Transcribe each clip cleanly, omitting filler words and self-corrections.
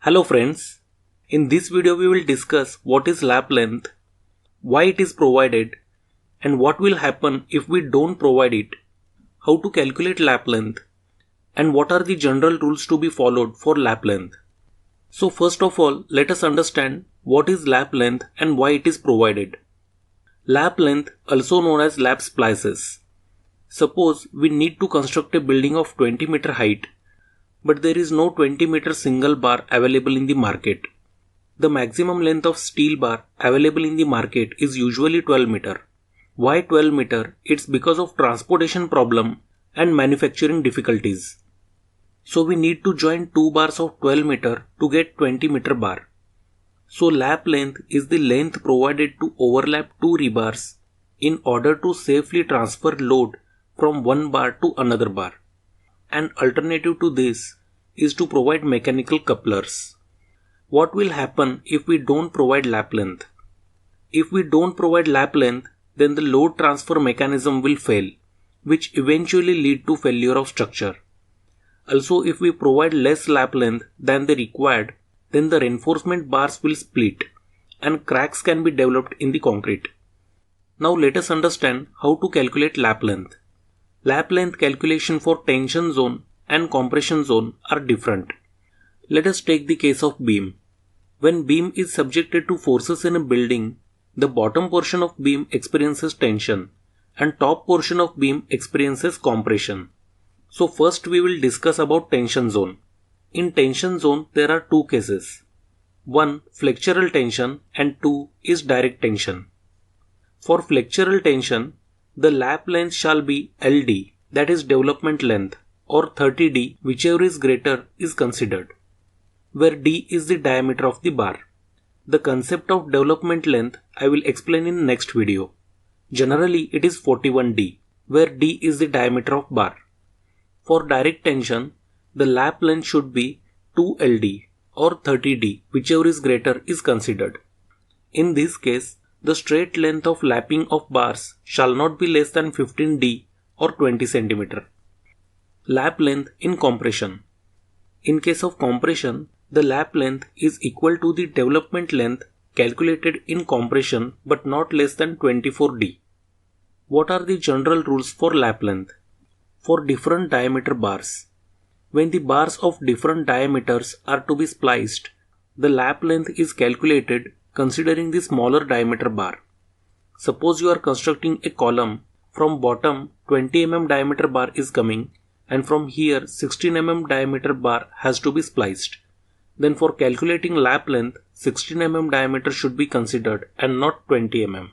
Hello friends, in this video we will discuss what is lap length, why it is provided, and what will happen if we don't provide it, how to calculate lap length, and what are the general rules to be followed for lap length. So first of all, let us understand what is lap length and why it is provided. Lap length, also known as lap splices. Suppose we need to construct a building of 20 meter height, but there is no 20 meter single bar available in the market. The maximum length of steel bar available in the market is usually 12 meter. Why 12 meter? It's because of transportation problem and manufacturing difficulties. So we need to join two bars of 12 meter to get 20 meter bar. So lap length is the length provided to overlap two rebars in order to safely transfer load from one bar to another bar. An alternative to this is to provide mechanical couplers. What will happen if we don't provide lap length? If we don't provide lap length, then the load transfer mechanism will fail, which eventually lead to failure of structure. Also, if we provide less lap length than the required, then the reinforcement bars will split and cracks can be developed in the concrete. Now let us understand how to calculate lap length. Lap length calculation for tension zone and compression zone are different. Let us take the case of beam. When beam is subjected to forces in a building, the bottom portion of beam experiences tension and top portion of beam experiences compression. So first we will discuss about tension zone. In tension zone there are two cases. One, flexural tension, and two is direct tension. For flexural tension, the lap length shall be LD, that is development length, or 30D, whichever is greater is considered, where D is the diameter of the bar. The concept of development length I will explain in next video. Generally it is 41D, where D is the diameter of bar. For direct tension, the lap length should be 2LD or 30D, whichever is greater is considered. In this case, the straight length of lapping of bars shall not be less than 15D or 20 cm. Lap length in compression. In case of compression, the lap length is equal to the development length calculated in compression but not less than 24D. What are the general rules for lap length? For different diameter bars. When the bars of different diameters are to be spliced, the lap length is calculated considering the smaller diameter bar. Suppose you are constructing a column, from bottom 20 mm diameter bar is coming and from here 16 mm diameter bar has to be spliced. Then for calculating lap length, 16 mm diameter should be considered and not 20 mm.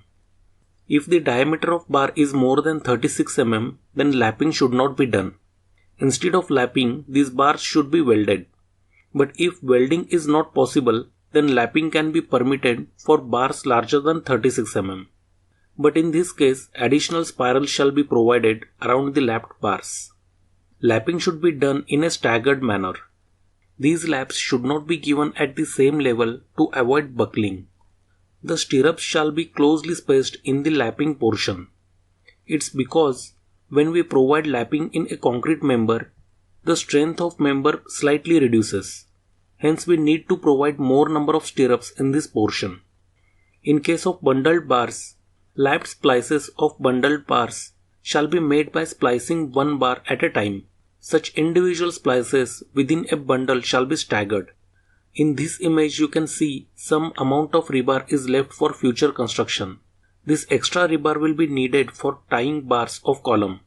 If the diameter of bar is more than 36 mm, then lapping should not be done. Instead of lapping, these bars should be welded. But if welding is not possible, then lapping can be permitted for bars larger than 36 mm. But in this case, additional spiral shall be provided around the lapped bars. Lapping should be done in a staggered manner. These laps should not be given at the same level to avoid buckling. The stirrups shall be closely spaced in the lapping portion. It's because when we provide lapping in a concrete member, the strength of member slightly reduces. Hence we need to provide more number of stirrups in this portion. In case of bundled bars, lapped splices of bundled bars shall be made by splicing one bar at a time. Such individual splices within a bundle shall be staggered. In this image you can see some amount of rebar is left for future construction. This extra rebar will be needed for tying bars of column.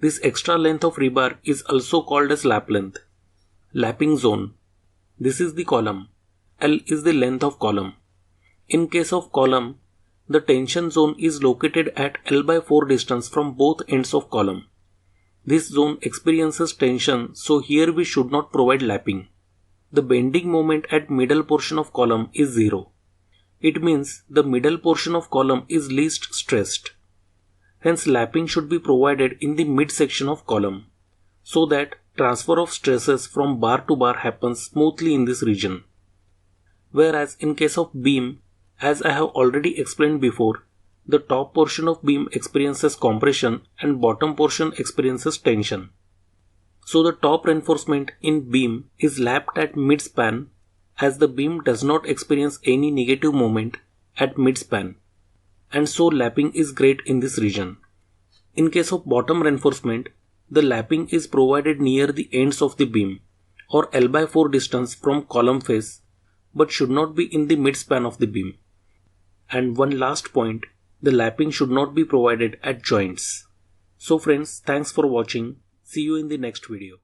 This extra length of rebar is also called as lap length. Lapping zone. This is the column. L is the length of column. In case of column, the tension zone is located at L/4 distance from both ends of column. This zone experiences tension, so here we should not provide lapping. The bending moment at middle portion of column is 0. It means the middle portion of column is least stressed. Hence lapping should be provided in the mid section of column, so that transfer of stresses from bar to bar happens smoothly in this region. Whereas in case of beam, as I have already explained before, the top portion of beam experiences compression and bottom portion experiences tension. So the top reinforcement in beam is lapped at mid span as the beam does not experience any negative moment at midspan, and so lapping is great in this region. In case of bottom reinforcement, the lapping is provided near the ends of the beam or L/4 distance from column face, but should not be in the midspan of the beam. And one last point, the lapping should not be provided at joints. So friends, thanks for watching. See you in the next video.